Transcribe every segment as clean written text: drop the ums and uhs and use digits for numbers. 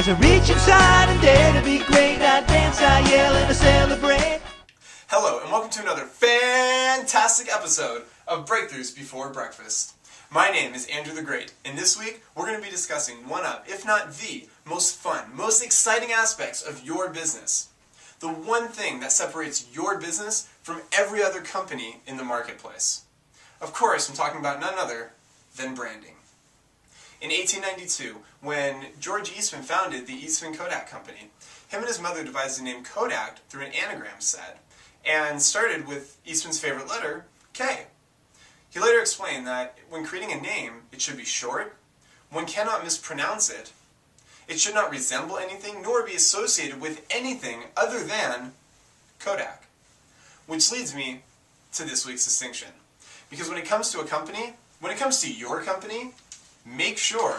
As I reach inside and dare to be great, I dance, I yell, and I celebrate. Hello, and welcome to another fantastic episode of Breakthroughs Before Breakfast. My name is Andrew the Great, and this week we're going to be discussing one of, if not the, most fun, most exciting aspects of your business. The one thing that separates your business from every other company in the marketplace. Of course, I'm talking about none other than branding. In 1892, when George Eastman founded the Eastman Kodak Company, him and his mother devised the name Kodak through an anagram set, and started with Eastman's favorite letter, K. He later explained that when creating a name, it should be short, one cannot mispronounce it, it should not resemble anything, nor be associated with anything other than Kodak. Which leads me to this week's distinction. Because when it comes to a company, when it comes to your company, make sure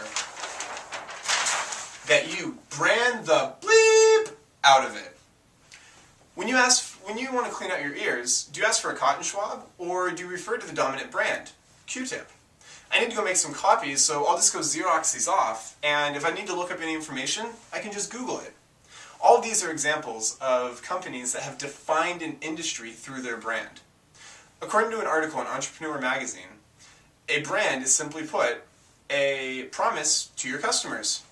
that you brand the bleep out of it. When you want to clean out your ears, do you ask for a cotton swab, or do you refer to the dominant brand, Q-tip? I need to go make some copies, so I'll just go Xerox these off, and if I need to look up any information, I can just Google it. All of these are examples of companies that have defined an industry through their brand. According to an article in Entrepreneur magazine, a brand is simply put a promise to your customers.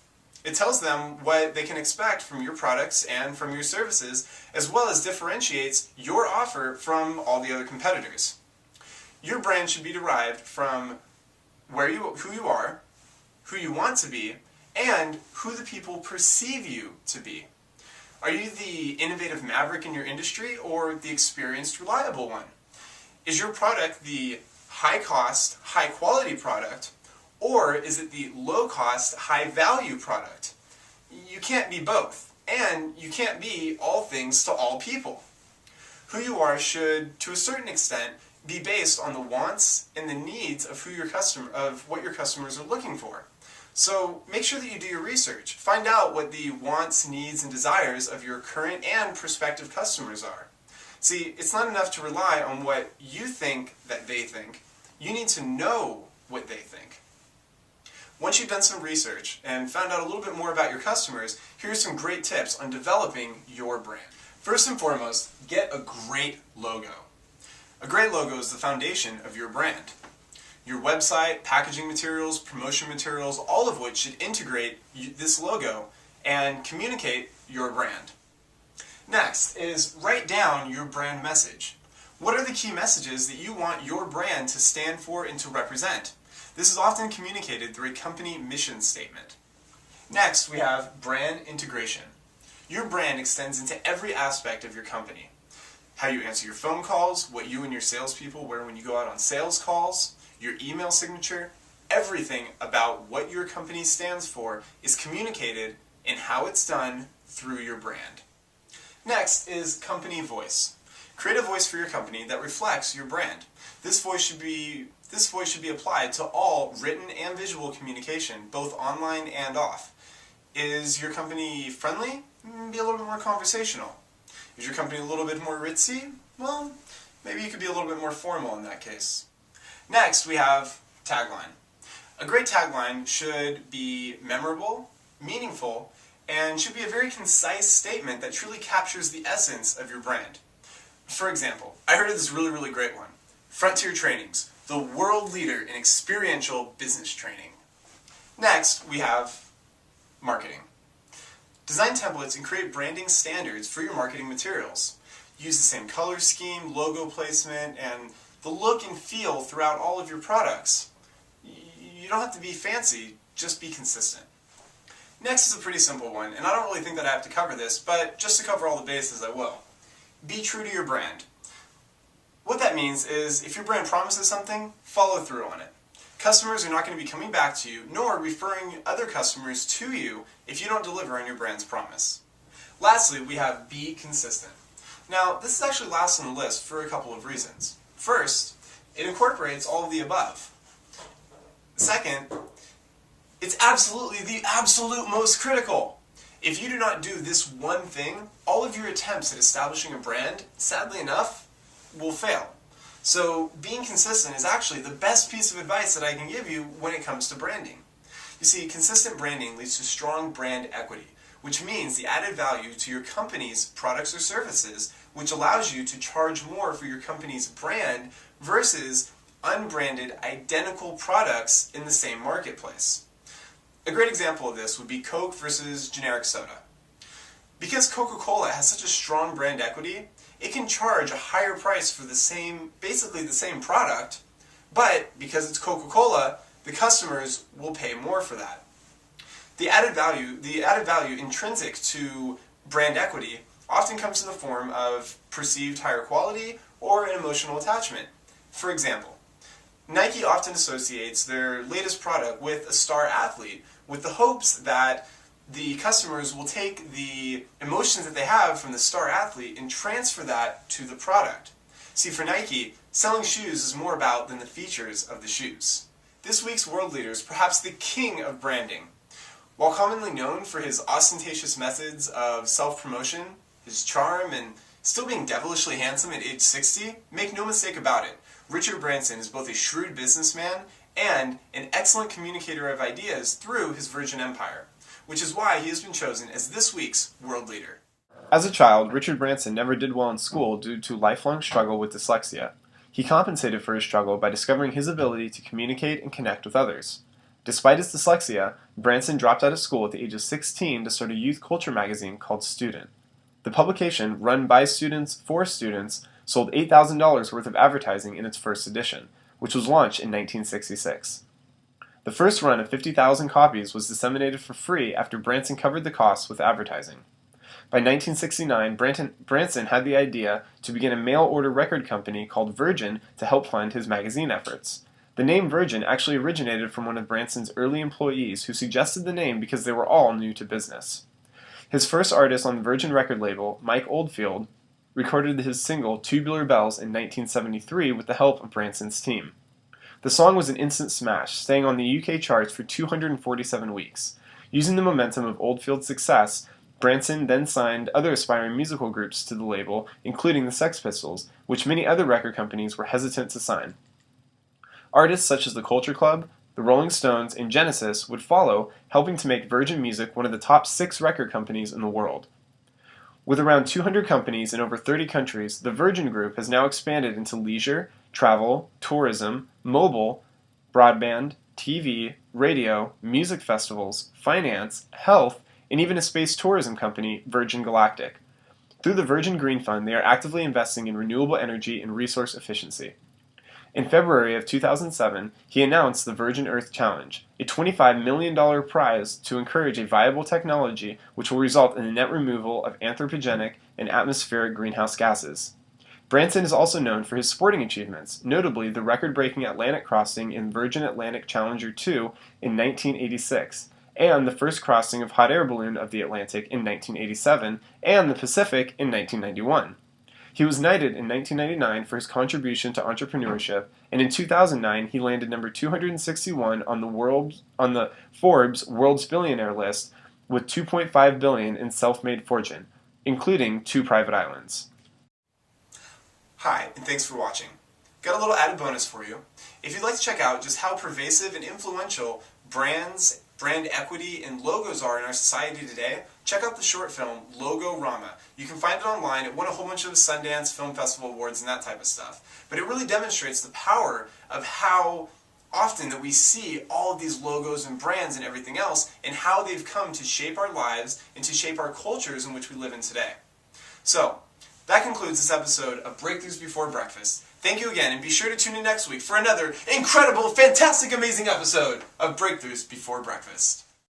It tells them what they can expect from your products and from your services, as well as differentiates your offer from all the other competitors. Your brand should be derived from who you are, who you want to be, and who the people perceive you to be. Are you the innovative maverick in your industry, or the experienced, reliable one? Is your product the high-cost, high-quality product, or is it the low-cost, high-value product? You can't be both, and you can't be all things to all people. Who you are should, to a certain extent, be based on the wants and the needs of what your customers are looking for. So make sure that you do your research. Find out what the wants, needs, and desires of your current and prospective customers are. See, it's not enough to rely on what you think that they think. You need to know what they think. Once you've done some research and found out a little bit more about your customers, here are some great tips on developing your brand. First and foremost, get a great logo. A great logo is the foundation of your brand. Your website, packaging materials, promotion materials, all of which should integrate this logo and communicate your brand. Next is write down your brand message. What are the key messages that you want your brand to stand for and to represent? This is often communicated through a company mission statement. Next, we have brand integration. Your brand extends into every aspect of your company. How you answer your phone calls, what you and your salespeople wear when you go out on sales calls, your email signature, everything about what your company stands for is communicated in how it's done through your brand. Next is company voice. Create a voice for your company that reflects your brand. This voice should be applied to all written and visual communication, both online and off. Is your company friendly? Be a little bit more conversational. Is your company a little bit more ritzy? Well, maybe you could be a little bit more formal in that case. Next, we have tagline. A great tagline should be memorable, meaningful, and should be a very concise statement that truly captures the essence of your brand. For example, I heard of this really great one. Frontier Trainings, the world leader in experiential business training. Next, we have marketing. Design templates and create branding standards for your marketing materials. Use the same color scheme, logo placement, and the look and feel throughout all of your products. You don't have to be fancy, just be consistent. Next is a pretty simple one, and I don't really think that I have to cover this, but just to cover all the bases, I will. Be true to your brand. What that means is, if your brand promises something, follow through on it. Customers are not going to be coming back to you, nor referring other customers to you if you don't deliver on your brand's promise. Lastly, we have be consistent. Now, this is actually last on the list for a couple of reasons. First, it incorporates all of the above. Second, it's absolutely the absolute most critical. If you do not do this one thing, all of your attempts at establishing a brand, sadly enough, will fail. So being consistent is actually the best piece of advice that I can give you when it comes to branding. You see, consistent branding leads to strong brand equity. which means the added value to your company's products or services, which allows you to charge more for your company's brand versus unbranded, identical products in the same marketplace. A great example of this would be Coke versus generic soda. Because Coca-Cola has such a strong brand equity, it can charge a higher price for basically the same product, but because it's Coca-Cola, the customers will pay more for that. The added value intrinsic to brand equity often comes in the form of perceived higher quality or an emotional attachment. For example, Nike often associates their latest product with a star athlete with the hopes that the customers will take the emotions that they have from the star athlete and transfer that to the product. See, for Nike, selling shoes is more about than the features of the shoes. This week's world leader is perhaps the king of branding. While commonly known for his ostentatious methods of self-promotion, his charm, and still being devilishly handsome at age 60, make no mistake about it, Richard Branson is both a shrewd businessman and an excellent communicator of ideas through his Virgin Empire, which is why he has been chosen as this week's world leader. As a child, Richard Branson never did well in school due to lifelong struggle with dyslexia. He compensated for his struggle by discovering his ability to communicate and connect with others. Despite his dyslexia, Branson dropped out of school at the age of 16 to start a youth culture magazine called Student. The publication, run by students for students, sold $8,000 worth of advertising in its first edition, which was launched in 1966. The first run of 50,000 copies was disseminated for free after Branson covered the costs with advertising. By 1969, Branson had the idea to begin a mail-order record company called Virgin to help fund his magazine efforts. The name Virgin actually originated from one of Branson's early employees who suggested the name because they were all new to business. His first artist on the Virgin record label, Mike Oldfield, recorded his single Tubular Bells in 1973 with the help of Branson's team. The song was an instant smash, staying on the UK charts for 247 weeks. Using the momentum of Oldfield's success, Branson then signed other aspiring musical groups to the label, including the Sex Pistols, which many other record companies were hesitant to sign. Artists such as the Culture Club, the Rolling Stones, and Genesis would follow, helping to make Virgin Music one of the top 6 record companies in the world. With around 200 companies in over 30 countries, the Virgin Group has now expanded into leisure, travel, tourism, mobile, broadband, TV, radio, music festivals, finance, health, and even a space tourism company, Virgin Galactic. Through the Virgin Green Fund, they are actively investing in renewable energy and resource efficiency. In February of 2007, he announced the Virgin Earth Challenge, a $25 million prize to encourage a viable technology which will result in the net removal of anthropogenic and atmospheric greenhouse gases. Branson is also known for his sporting achievements, notably the record-breaking Atlantic crossing in Virgin Atlantic Challenger 2 in 1986, and the first crossing of hot air balloon of the Atlantic in 1987, and the Pacific in 1991. He was knighted in 1999 for his contribution to entrepreneurship, and in 2009 he landed number 261 on the Forbes World's Billionaire list with $2.5 billion in self-made fortune, including 2 private islands. Hi, and thanks for watching. Got a little added bonus for you. If you'd like to check out just how pervasive and influential brands, brand equity, and logos are in our society today, check out the short film Logo-Rama. You can find it online. It won a whole bunch of Sundance Film Festival awards and that type of stuff. But it really demonstrates the power of how often that we see all of these logos and brands and everything else, and how they've come to shape our lives and to shape our cultures in which we live in today. So, that concludes this episode of Breakthroughs Before Breakfast. Thank you again, and be sure to tune in next week for another incredible, fantastic, amazing episode of Breakthroughs Before Breakfast.